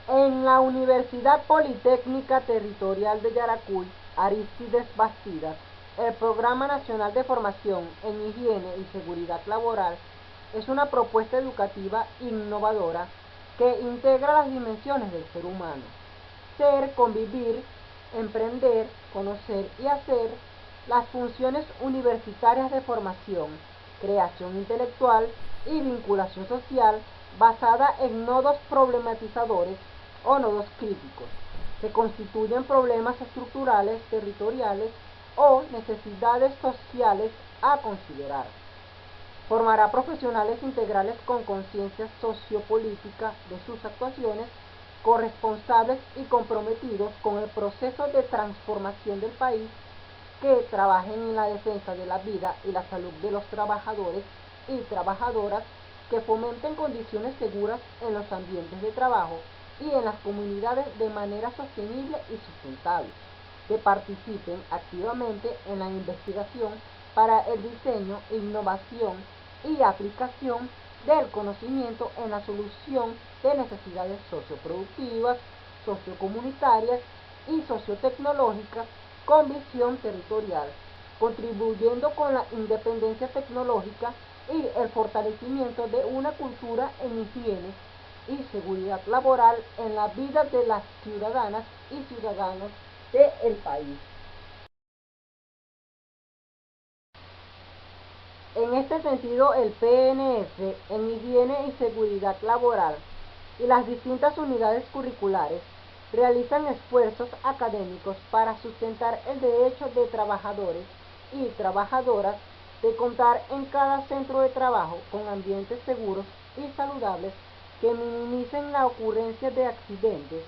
En la Universidad Politécnica Territorial de Yaracuy, Arístides Bastidas, el Programa Nacional de Formación en Higiene y Seguridad Laboral es una propuesta educativa innovadora que integra las dimensiones del ser humano: ser, convivir, emprender, conocer y hacer, las funciones universitarias de formación, creación intelectual y vinculación social basada en nodos problematizadores o nodos críticos, que constituyen problemas estructurales, territoriales o necesidades sociales a considerar. Formará profesionales integrales con conciencia sociopolítica de sus actuaciones, corresponsables y comprometidos con el proceso de transformación del país, que trabajen en la defensa de la vida y la salud de los trabajadores y trabajadoras, que fomenten condiciones seguras en los ambientes de trabajo y en las comunidades de manera sostenible y sustentable, que participen activamente en la investigación para el diseño, innovación y aplicación del conocimiento en la solución de necesidades socioproductivas, sociocomunitarias y sociotecnológicas con visión territorial, contribuyendo con la independencia tecnológica y el fortalecimiento de una cultura en higiene y seguridad laboral en la vida de las ciudadanas y ciudadanos del país. En este sentido, el PNF en higiene y seguridad laboral y las distintas unidades curriculares realizan esfuerzos académicos para sustentar el derecho de trabajadores y trabajadoras de contar en cada centro de trabajo con ambientes seguros y saludables que minimicen la ocurrencia de accidentes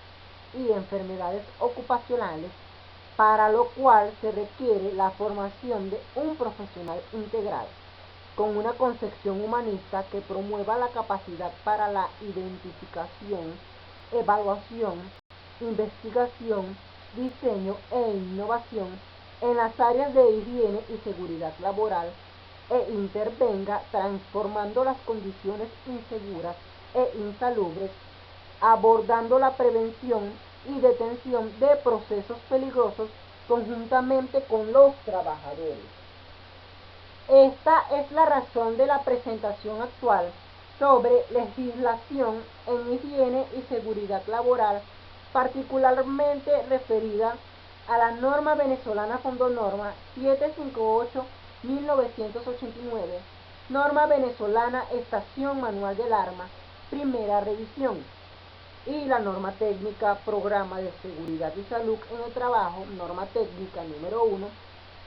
y enfermedades ocupacionales, para lo cual se requiere la formación de un profesional integral, con una concepción humanista que promueva la capacidad para la identificación, evaluación, investigación, diseño e innovación en las áreas de higiene y seguridad laboral, e intervenga transformando las condiciones inseguras e insalubres, abordando la prevención y detención de procesos peligrosos conjuntamente con los trabajadores. Esta es la razón de la presentación actual sobre legislación en higiene y seguridad laboral, particularmente referida a la norma venezolana Fondonorma 758/1989, norma venezolana Estación Manual del Arma, primera revisión, y la norma técnica Programa de Seguridad y Salud en el Trabajo, norma técnica número 1,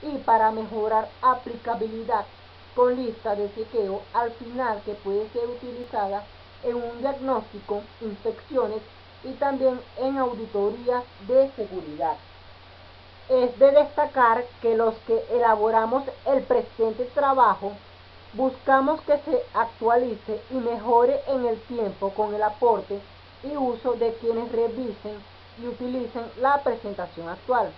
y para mejorar aplicabilidad, con lista de chequeo al final, que puede ser utilizada en un diagnóstico, inspecciones y también en auditorías de seguridad. Es de destacar que los que elaboramos el presente trabajo buscamos que se actualice y mejore en el tiempo con el aporte y uso de quienes revisen y utilicen la presentación actual.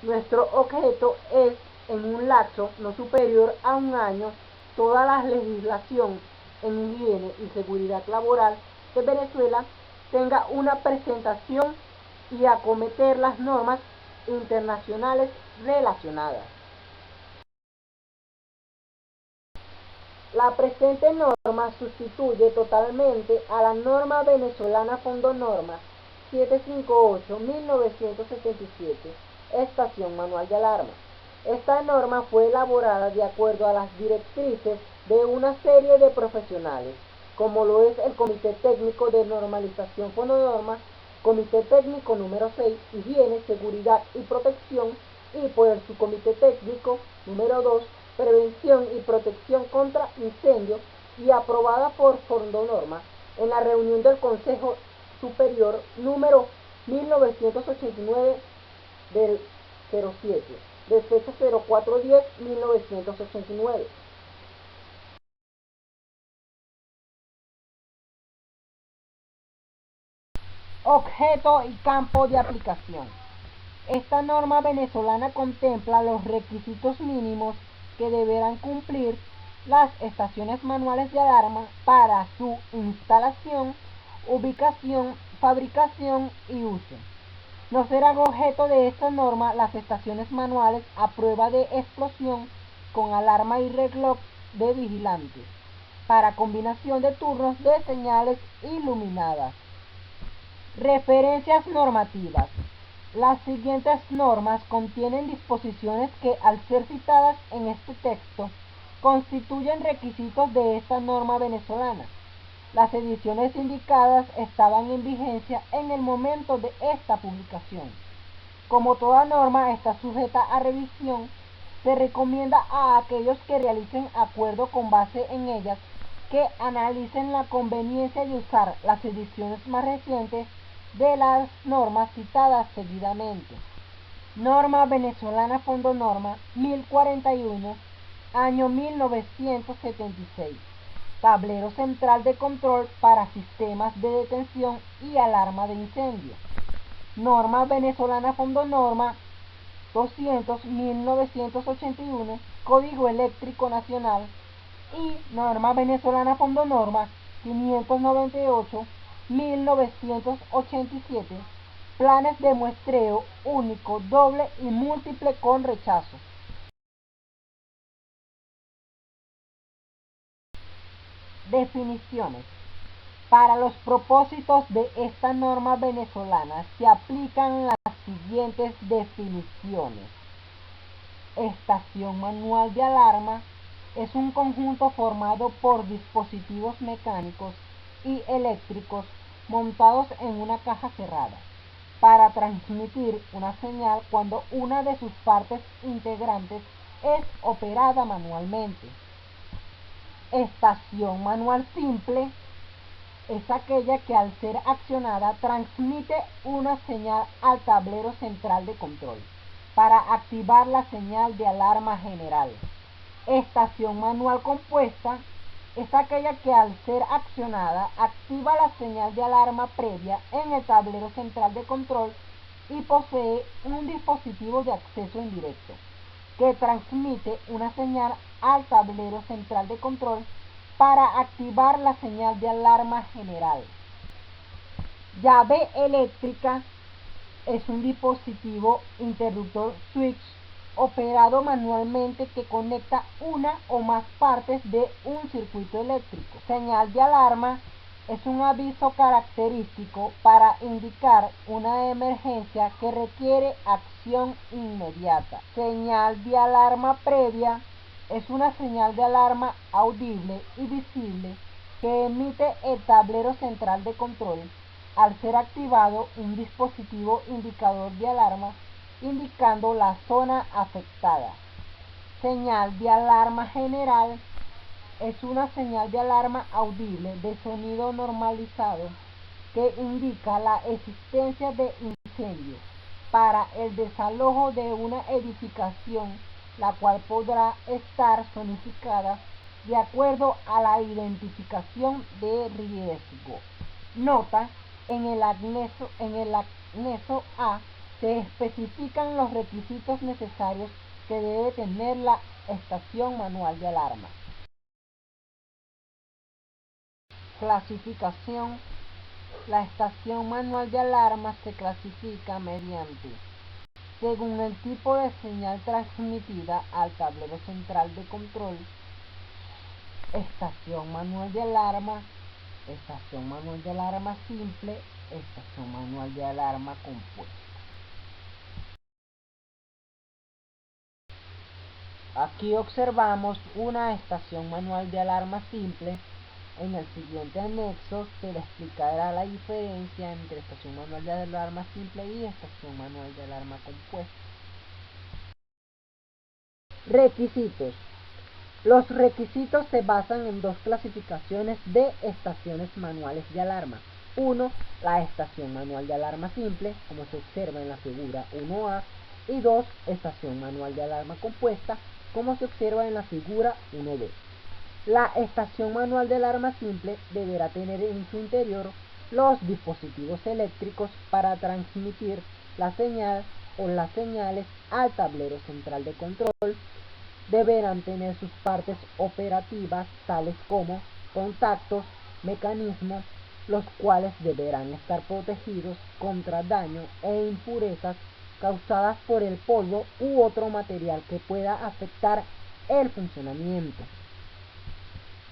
Nuestro objeto es, en un lapso no superior a un año, toda la legislación en higiene y seguridad laboral de Venezuela tenga una presentación y acometer las normas internacionales relacionadas. La presente norma sustituye totalmente a la norma venezolana Fondonorma 758/1977, Estación Manual de Alarma. Esta norma fue elaborada de acuerdo a las directrices de una serie de profesionales, como lo es el Comité Técnico de Normalización Fondonorma, Comité Técnico número 6, Higiene, Seguridad y Protección, y por el Subcomité Técnico número 2, Prevención y Protección contra Incendios, y aprobada por Fondonorma en la reunión del Consejo Superior número 1989 del 07, de fecha 04/10/1989. Objeto y campo de aplicación. Esta norma venezolana contempla los requisitos mínimos que deberán cumplir las estaciones manuales de alarma para su instalación ubicación, fabricación y uso. No serán objeto de esta norma las estaciones manuales a prueba de explosión con alarma y reloj de vigilantes para combinación de turnos de señales iluminadas. Referencias normativas. Las siguientes normas contienen disposiciones que, al ser citadas en este texto, constituyen requisitos de esta norma venezolana. Las ediciones indicadas estaban en vigencia en el momento de esta publicación. Como toda norma está sujeta a revisión, se recomienda a aquellos que realicen acuerdo con base en ellas que analicen la conveniencia de usar las ediciones más recientes de las normas citadas seguidamente. Norma Venezolana Fondo Norma 1041, año 1976. Tablero central de control para sistemas de detención y alarma de incendio. Norma Venezolana Fondo Norma 200-1981, Código Eléctrico Nacional, y Norma Venezolana Fondo Norma 598-1987, planes de muestreo único, doble y múltiple con rechazo. Definiciones. Para los propósitos de esta norma venezolana se aplican las siguientes definiciones. Estación manual de alarma es un conjunto formado por dispositivos mecánicos y eléctricos montados en una caja cerrada para transmitir una señal cuando una de sus partes integrantes es operada manualmente. Estación manual simple es aquella que, al ser accionada, transmite una señal al tablero central de control para activar la señal de alarma general. Estación manual compuesta es aquella que, al ser accionada, activa la señal de alarma previa en el tablero central de control y posee un dispositivo de acceso indirecto que transmite una señal al tablero central de control para activar la señal de alarma general. Llave eléctrica es un dispositivo interruptor switch operado manualmente que conecta una o más partes de un circuito eléctrico. Señal de alarma es un aviso característico para indicar una emergencia que requiere acción inmediata. Señal de alarma previa es una señal de alarma audible y visible que emite el tablero central de control al ser activado un dispositivo indicador de alarma indicando la zona afectada. Señal de alarma general es una señal de alarma audible de sonido normalizado que indica la existencia de incendio para el desalojo de una edificación, la cual podrá estar zonificada de acuerdo a la identificación de riesgo. Nota: en el anexo A se especifican los requisitos necesarios que debe tener la estación manual de alarma. Clasificación. La estación manual de alarma se clasifica mediante, según el tipo de señal transmitida al tablero central de control: estación manual de alarma, estación manual de alarma simple, estación manual de alarma compuesta. Aquí observamos una estación manual de alarma simple. En el siguiente anexo se le explicará la diferencia entre estación manual de alarma simple y estación manual de alarma compuesta. Requisitos. Los requisitos se basan en dos clasificaciones de estaciones manuales de alarma. 1. La estación manual de alarma simple, como se observa en la figura 1A, y 2. Estación manual de alarma compuesta, como se observa en la figura 1B. La estación manual de alarma simple deberá tener en su interior los dispositivos eléctricos para transmitir la señal o las señales al tablero central de control. Deberán tener sus partes operativas, tales como contactos, mecanismos, los cuales deberán estar protegidos contra daño e impurezas causadas por el polvo u otro material que pueda afectar el funcionamiento.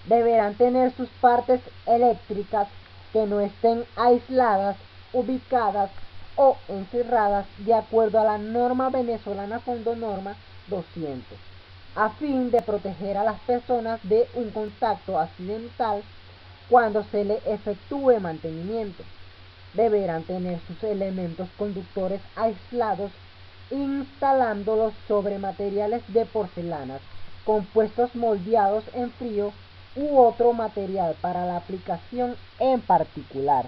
Deberán tener sus partes eléctricas que no estén aisladas, ubicadas o encerradas de acuerdo a la norma venezolana Fondonorma 200, a fin de proteger a las personas de un contacto accidental cuando se le efectúe mantenimiento. Deberán tener sus elementos conductores aislados, instalándolos sobre materiales de porcelanas, compuestos moldeados en frío u otro material para la aplicación en particular.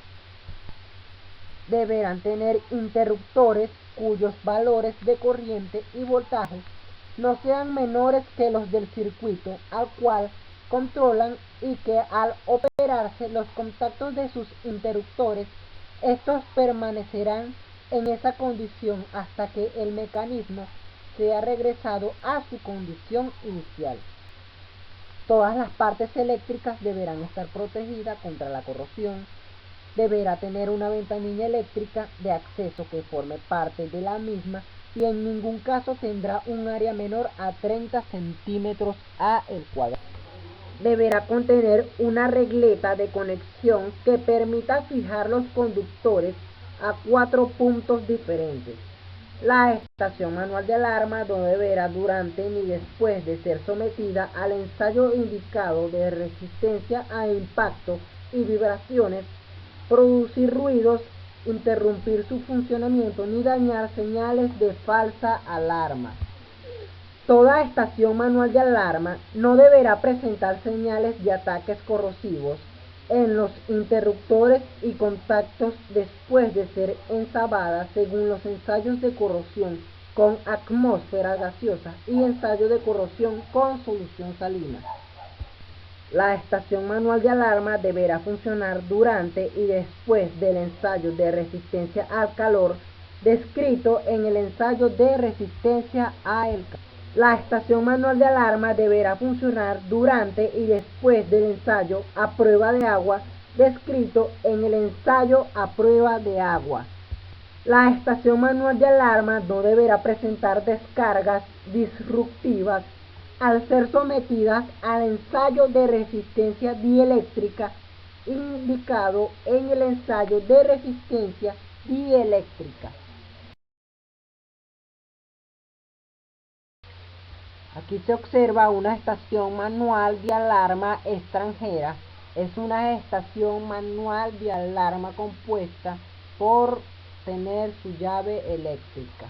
Deberán tener interruptores cuyos valores de corriente y voltaje no sean menores que los del circuito al cual controlan y que al operarse los contactos de sus interruptores, estos permanecerán en esa condición hasta que el mecanismo sea regresado a su condición inicial. Todas las partes eléctricas deberán estar protegidas contra la corrosión. Deberá tener una ventanilla eléctrica de acceso que forme parte de la misma y en ningún caso tendrá un área menor a 30 centímetros a el cuadrado. Deberá contener una regleta de conexión que permita fijar los conductores a 4 puntos diferentes. La estación manual de alarma no deberá durante ni después de ser sometida al ensayo indicado de resistencia a impacto y vibraciones, producir ruidos, interrumpir su funcionamiento ni dañar señales de falsa alarma. Toda estación manual de alarma no deberá presentar señales de ataques corrosivos en los interruptores y contactos después de ser ensabada según los ensayos de corrosión con atmósfera gaseosa y ensayo de corrosión con solución salina. La estación manual de alarma deberá funcionar durante y después del ensayo de resistencia al calor descrito en el ensayo de resistencia al calor. La estación manual de alarma deberá funcionar durante y después del ensayo a prueba de agua descrito en el ensayo a prueba de agua. La estación manual de alarma no deberá presentar descargas disruptivas al ser sometidas al ensayo de resistencia dieléctrica indicado en el ensayo de resistencia dieléctrica. Aquí se observa una estación manual de alarma extranjera. Es una estación manual de alarma compuesta por tener su llave eléctrica.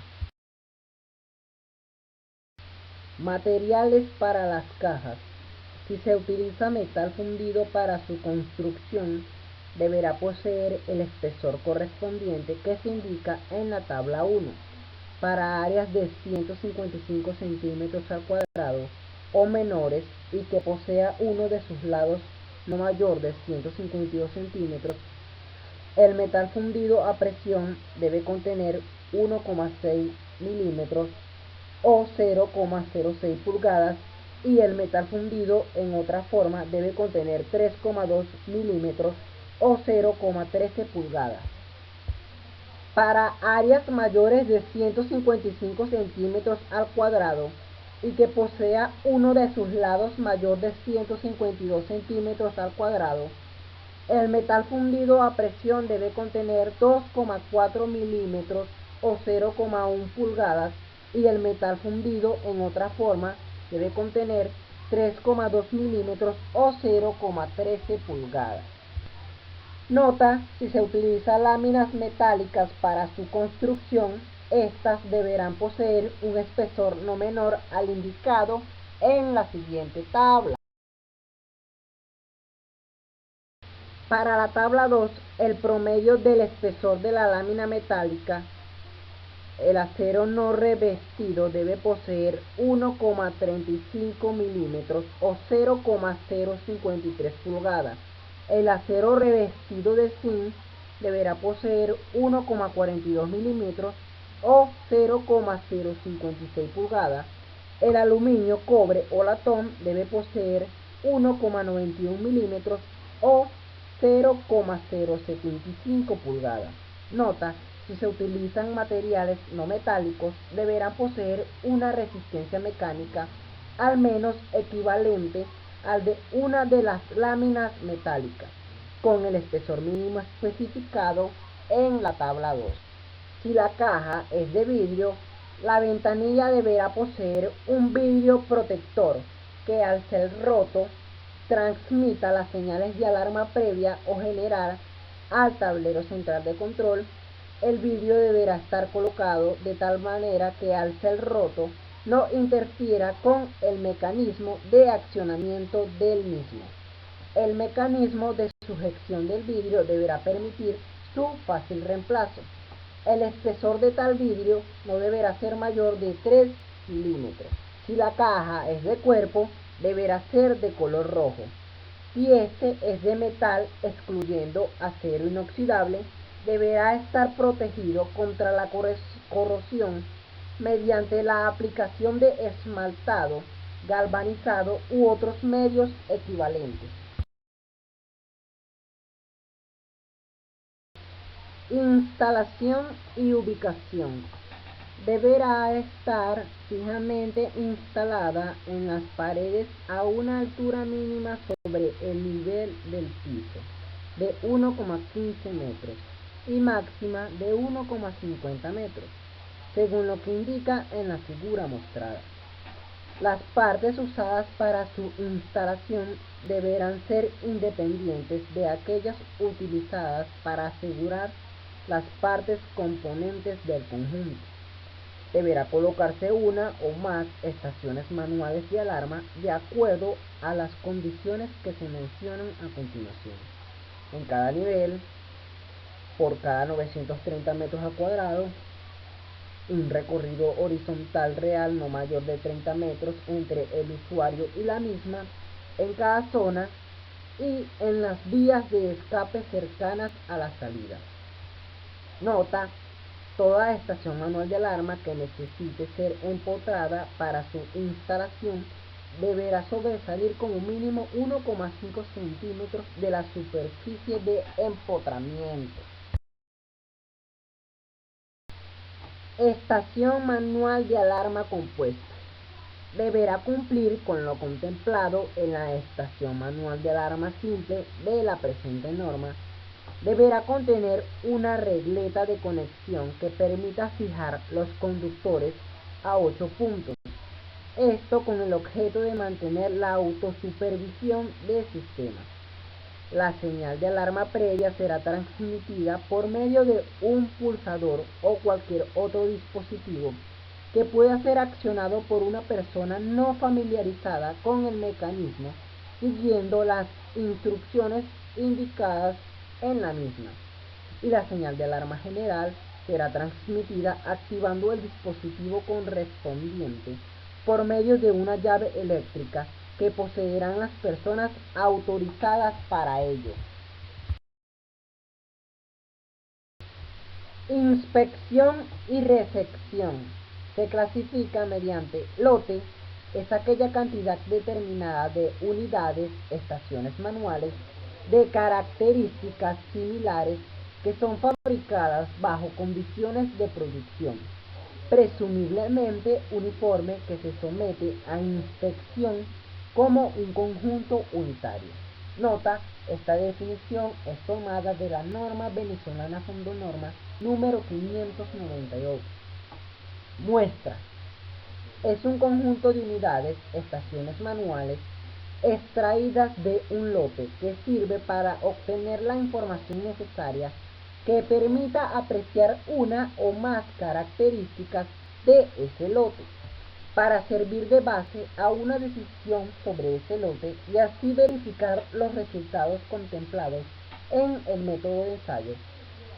Materiales para las cajas. Si se utiliza metal fundido para su construcción, deberá poseer el espesor correspondiente que se indica en la tabla 1. Para áreas de 155 centímetros al cuadrado o menores y que posea uno de sus lados no mayor de 152 centímetros, el metal fundido a presión debe contener 1,6 milímetros o 0,06 pulgadas y el metal fundido en otra forma debe contener 3,2 milímetros o 0,13 pulgadas. Para áreas mayores de 155 centímetros al cuadrado y que posea uno de sus lados mayor de 152 centímetros al cuadrado, el metal fundido a presión debe contener 2,4 milímetros o 0,1 pulgadas y el metal fundido en otra forma debe contener 3,2 milímetros o 0,13 pulgadas. Nota: si se utilizan láminas metálicas para su construcción, estas deberán poseer un espesor no menor al indicado en la siguiente tabla. Para la tabla 2, el promedio del espesor de la lámina metálica, el acero no revestido debe poseer 1,35 milímetros o 0,053 pulgadas. El acero revestido de zinc deberá poseer 1,42 milímetros o 0,056 pulgadas. El aluminio, cobre o latón debe poseer 1,91 milímetros o 0,075 pulgadas. Nota: si se utilizan materiales no metálicos, deberán poseer una resistencia mecánica al menos equivalente al de una de las láminas metálicas, con el espesor mínimo especificado en la tabla 2. Si la caja es de vidrio, la ventanilla deberá poseer un vidrio protector que, al ser roto, transmita las señales de alarma previa o general al tablero central de control. El vidrio deberá estar colocado de tal manera que, al ser roto, no interfiera con el mecanismo de accionamiento del mismo. El mecanismo de sujeción del vidrio deberá permitir su fácil reemplazo. El espesor de tal vidrio no deberá ser mayor de 3 milímetros. Si la caja es de cuerpo, deberá ser de color rojo. Si este es de metal, excluyendo acero inoxidable, deberá estar protegido contra la corrosión mediante la aplicación de esmaltado galvanizado u otros medios equivalentes. Instalación y ubicación. Deberá estar fijamente instalada en las paredes a una altura mínima sobre el nivel del piso de 1,15 metros y máxima de 1,50 metros, según lo que indica en la figura mostrada. Las partes usadas para su instalación deberán ser independientes de aquellas utilizadas para asegurar las partes componentes del conjunto. Deberá colocarse una o más estaciones manuales de alarma de acuerdo a las condiciones que se mencionan a continuación. En cada nivel, por cada 930 metros cuadrados, un recorrido horizontal real no mayor de 30 metros entre el usuario y la misma en cada zona y en las vías de escape cercanas a la salida. Nota: toda estación manual de alarma que necesite ser empotrada para su instalación deberá sobresalir como mínimo 1,5 centímetros de la superficie de empotramiento. Estación manual de alarma compuesta. Deberá cumplir con lo contemplado en la estación manual de alarma simple de la presente norma. Deberá contener una regleta de conexión que permita fijar los conductores a 8 puntos. Esto con el objeto de mantener la autosupervisión del sistema. La señal de alarma previa será transmitida por medio de un pulsador o cualquier otro dispositivo que pueda ser accionado por una persona no familiarizada con el mecanismo, siguiendo las instrucciones indicadas en la misma. Y la señal de alarma general será transmitida activando el dispositivo correspondiente por medio de una llave eléctrica que poseerán las personas autorizadas para ello. Inspección y recepción. Se clasifica mediante lote. Es aquella cantidad determinada de unidades, estaciones manuales, de características similares que son fabricadas bajo condiciones de producción, presumiblemente uniforme, que se somete a inspección como un conjunto unitario. Nota: esta definición es tomada de la norma venezolana Fondonorma número 598. Muestra: es un conjunto de unidades, estaciones manuales, extraídas de un lote que sirve para obtener la información necesaria que permita apreciar una o más características de ese lote, para servir de base a una decisión sobre ese lote y así verificar los resultados contemplados en el método de ensayo.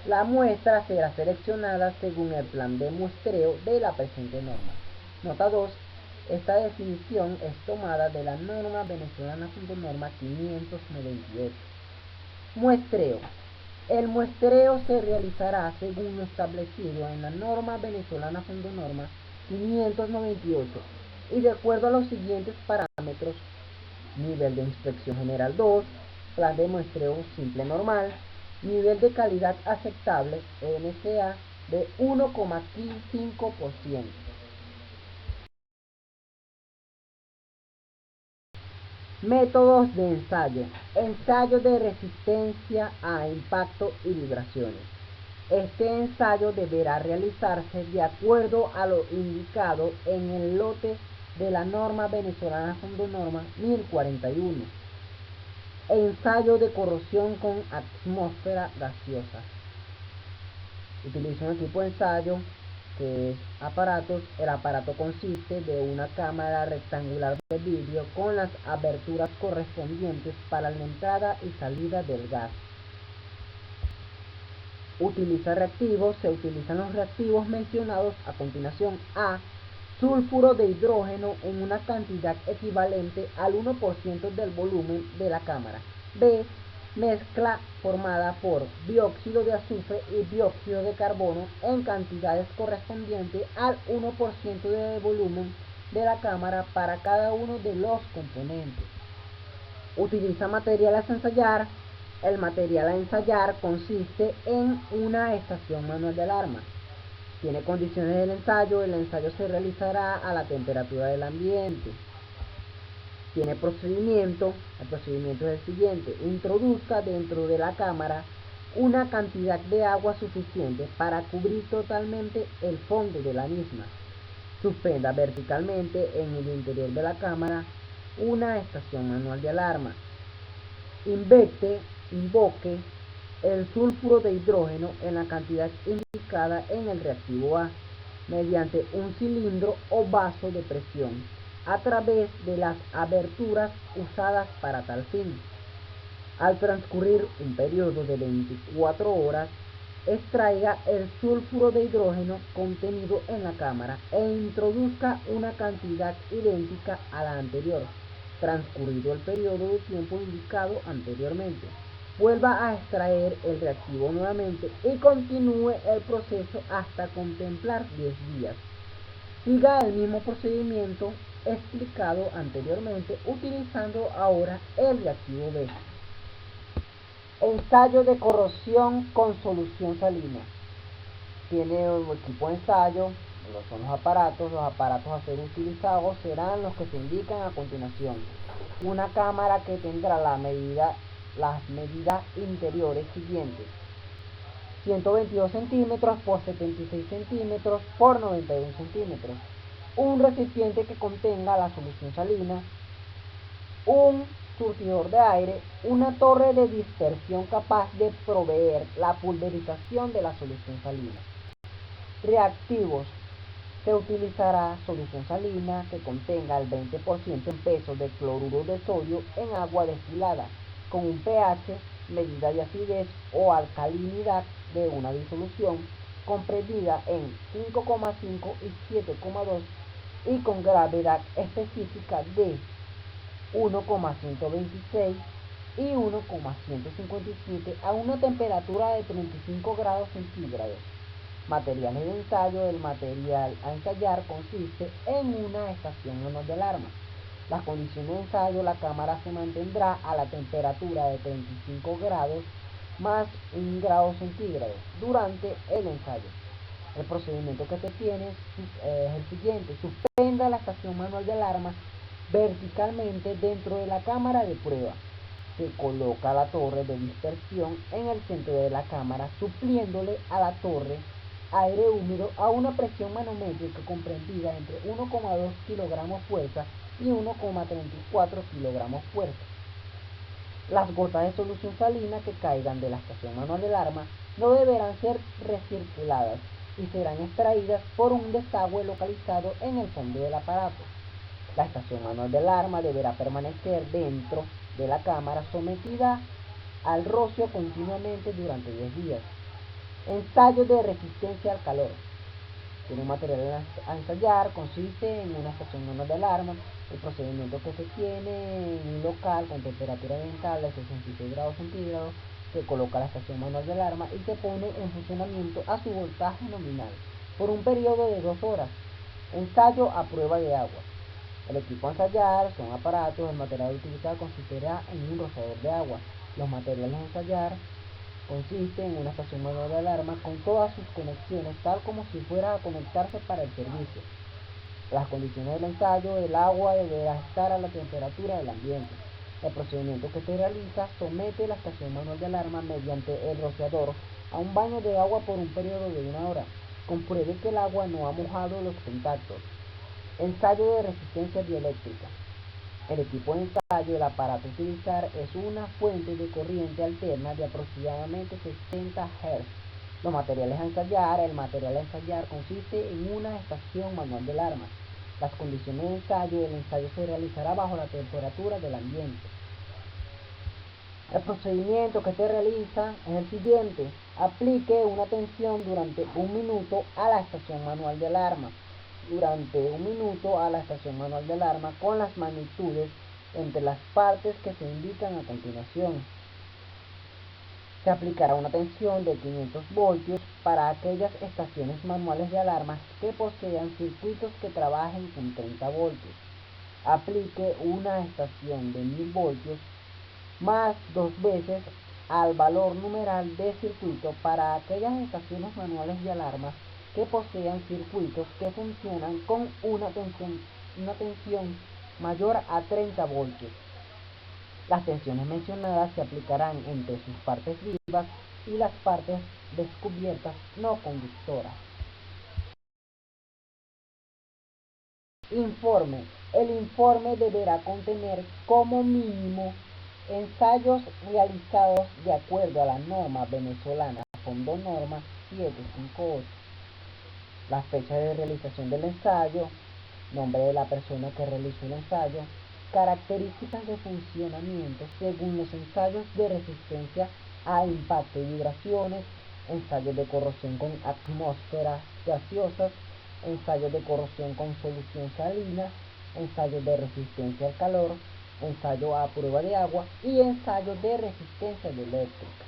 La muestra será seleccionada según el plan de muestreo de la presente norma. Nota 2. Esta definición es tomada de la norma venezolana Fondonorma 598. Muestreo. El muestreo se realizará según lo establecido en la norma venezolana Fondonorma 598 y de acuerdo a los siguientes parámetros: nivel de inspección general 2, plan de muestreo simple normal, nivel de calidad aceptable, NCA, de 1,5%. Métodos de ensayo. Ensayo de resistencia a impacto y vibraciones. Este ensayo deberá realizarse de acuerdo a lo indicado en el lote de la norma venezolana Fondonorma 1041. Ensayo de corrosión con atmósfera gaseosa. Utiliza un equipo de ensayo que es aparatos. El aparato consiste de una cámara rectangular de vidrio con las aberturas correspondientes para la entrada y salida del gas. Utiliza reactivos. Se utilizan los reactivos mencionados a continuación. A. Sulfuro de hidrógeno en una cantidad equivalente al 1% del volumen de la cámara. B. Mezcla formada por dióxido de azufre y dióxido de carbono en cantidades correspondientes al 1% del volumen de la cámara para cada uno de los componentes. Utiliza materiales a ensayar. El material a ensayar consiste en una estación manual de alarma. Tiene condiciones del ensayo. El ensayo se realizará a la temperatura del ambiente. Tiene procedimiento. El procedimiento es el siguiente: introduzca dentro de la cámara una cantidad de agua suficiente para cubrir totalmente el fondo de la misma. Suspenda verticalmente en el interior de la cámara una estación manual de alarma. Invoque el sulfuro de hidrógeno en la cantidad indicada en el reactivo A mediante un cilindro o vaso de presión a través de las aberturas usadas para tal fin. Al transcurrir un periodo de 24 horas, extraiga el sulfuro de hidrógeno contenido en la cámara e introduzca una cantidad idéntica a la anterior, transcurrido el periodo de tiempo indicado anteriormente. Vuelva a extraer el reactivo nuevamente y continúe el proceso hasta contemplar 10 días. Siga el mismo procedimiento explicado anteriormente utilizando ahora el reactivo B. Ensayo de corrosión con solución salina. Tiene un equipo de ensayo. Son los aparatos a ser utilizados serán los que se indican a continuación. Una cámara que tendrá las medidas interiores siguientes: 122 centímetros por 76 centímetros por 91 centímetros. Un recipiente que contenga la solución salina, un surtidor de aire, una torre de dispersión capaz de proveer la pulverización de la solución salina. Reactivos. Se utilizará solución salina que contenga el 20% en peso de cloruro de sodio en agua destilada, con un pH, medida de acidez o alcalinidad de una disolución comprendida en 5,5 y 7,2 y con gravedad específica de 1,126 y 1,157 a una temperatura de 35 grados centígrados. Materiales de ensayo. El material a ensayar consiste en una estación manual de alarma. Las condiciones de ensayo: la cámara se mantendrá a la temperatura de 35 grados más 1 grado centígrado durante el ensayo. El procedimiento que se tiene es el siguiente: suspenda la estación manual de alarma verticalmente dentro de la cámara de prueba. Se coloca la torre de dispersión en el centro de la cámara, supliéndole a la torre aire húmedo a una presión manométrica comprendida entre 1,2 kilogramos fuerza y 1,34 kilogramos fuerza. Las gotas de solución salina que caigan de la estación manual de alarma no deberán ser recirculadas y serán extraídas por un desagüe localizado en el fondo del aparato. La estación manual de alarma deberá permanecer dentro de la cámara sometida al rocío continuamente durante 10 días. Ensayo de resistencia al calor. Tiene un material a ensayar. Consiste en una estación manual de alarma. El procedimiento que se tiene en un local con temperatura ambiental de 66 grados centígrados: se coloca la estación manual de alarma y se pone en funcionamiento a su voltaje nominal por un periodo de 2 horas. Ensayo a prueba de agua. El equipo a ensayar son aparatos. El material utilizado consistirá en un rociador de agua. Los materiales a ensayar consiste en una estación manual de alarma con todas sus conexiones, tal como si fuera a conectarse para el servicio. Las condiciones del ensayo: el agua deberá estar a la temperatura del ambiente. El procedimiento que se realiza: somete la estación manual de alarma mediante el rociador a un baño de agua por un periodo de 1 hora. Compruebe que el agua no ha mojado los contactos. Ensayo de resistencia dieléctrica. El equipo de ensayo, el aparato a utilizar, es una fuente de corriente alterna de aproximadamente 60 Hz. Los materiales a ensayar: el material a ensayar consiste en una estación manual de alarma. Las condiciones de ensayo: el ensayo se realizará bajo la temperatura del ambiente. El procedimiento que se realiza es el siguiente: aplique una tensión durante 1 minuto a la estación manual de alarma. Durante 1 minuto a la estación manual de alarma con las magnitudes entre las partes que se indican a continuación. Se aplicará una tensión de 500 voltios para aquellas estaciones manuales de alarma que posean circuitos que trabajen con 30 voltios. Aplique una estación de 1000 voltios más 2 veces al valor numeral de circuito para aquellas estaciones manuales de alarma que posean circuitos que funcionan con una tensión mayor a 30 voltios. Las tensiones mencionadas se aplicarán entre sus partes vivas y las partes descubiertas no conductoras. Informe. El informe deberá contener como mínimo ensayos realizados de acuerdo a la norma venezolana Fondo Norma 758, la fecha de realización del ensayo, nombre de la persona que realizó el ensayo, características de funcionamiento según los ensayos de resistencia a impacto y vibraciones, ensayos de corrosión con atmósferas gaseosas, ensayos de corrosión con solución salina, ensayos de resistencia al calor, ensayo a prueba de agua y ensayo de resistencia eléctrica.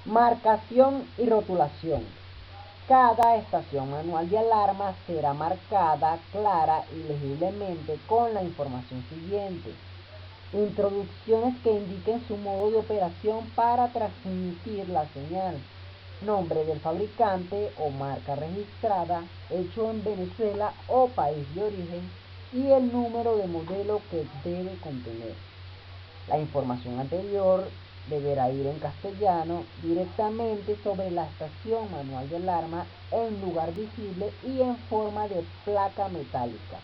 Marcación y rotulación. Cada estación manual de alarma será marcada clara y legiblemente con la información siguiente: introducciones que indiquen su modo de operación para transmitir la señal, nombre del fabricante o marca registrada, hecho en Venezuela o país de origen, y el número de modelo que debe contener. La información anterior deberá ir en castellano directamente sobre la estación manual de alarma en lugar visible y en forma de placa metálica,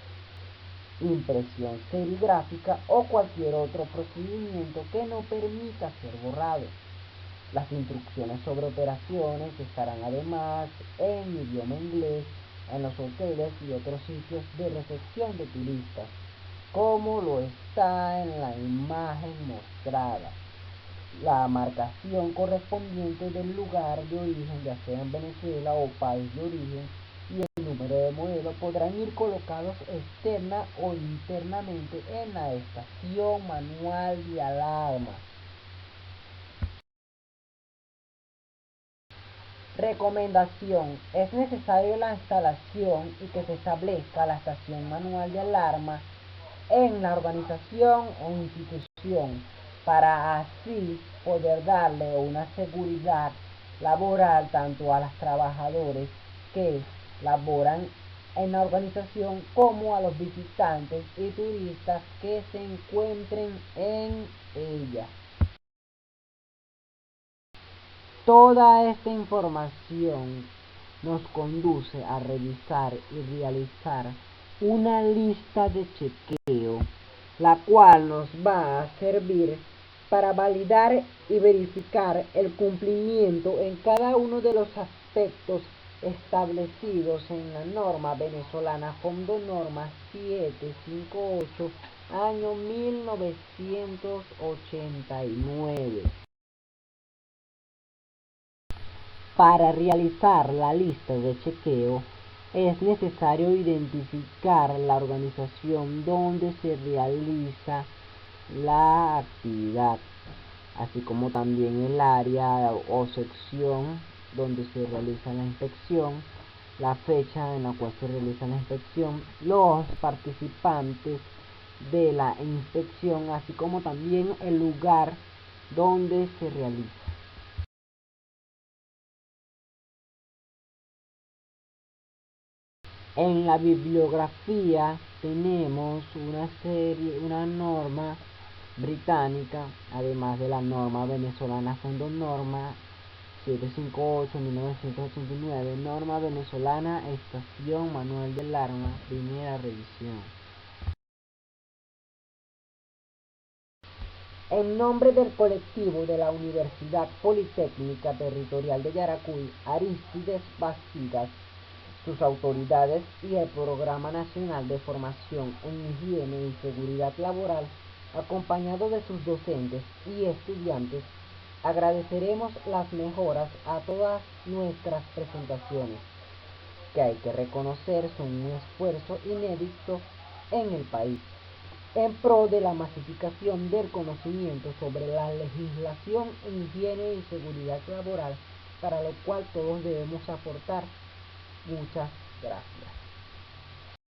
impresión serigráfica o cualquier otro procedimiento que no permita ser borrado. Las instrucciones sobre operaciones estarán además en idioma inglés en los hoteles y otros sitios de recepción de turistas, como lo está en la imagen mostrada. La marcación correspondiente del lugar de origen, ya sea en Venezuela o país de origen, y el número de modelo podrán ir colocados externa o internamente en la estación manual de alarma. Recomendación: es necesario la instalación y que se establezca la estación manual de alarma en la organización o institución para así poder darle una seguridad laboral tanto a los trabajadores que laboran en la organización como a los visitantes y turistas que se encuentren en ella. Toda esta información nos conduce a revisar y realizar una lista de chequeo, la cual nos va a servir para validar y verificar el cumplimiento en cada uno de los aspectos establecidos en la norma venezolana Fondo Norma 758, año 1989. Para realizar la lista de chequeo es necesario identificar la organización donde se realiza la actividad, así como también el área o sección donde se realiza la inspección, la fecha en la cual se realiza la inspección, los participantes de la inspección, así como también el lugar donde se realiza. En la bibliografía tenemos una norma británica, además de la norma venezolana Norma 758/1989, norma venezolana Estación Manuel del Arma, primera revisión. En nombre del colectivo de la Universidad Politécnica Territorial de Yaracuy, Arístides Bastidas, sus autoridades y el Programa Nacional de Formación en Higiene y Seguridad Laboral, acompañado de sus docentes y estudiantes, agradeceremos las mejoras a todas nuestras presentaciones, que hay que reconocer son un esfuerzo inédito en el país, en pro de la masificación del conocimiento sobre la legislación en higiene y seguridad laboral, para lo cual todos debemos aportar. Muchas gracias.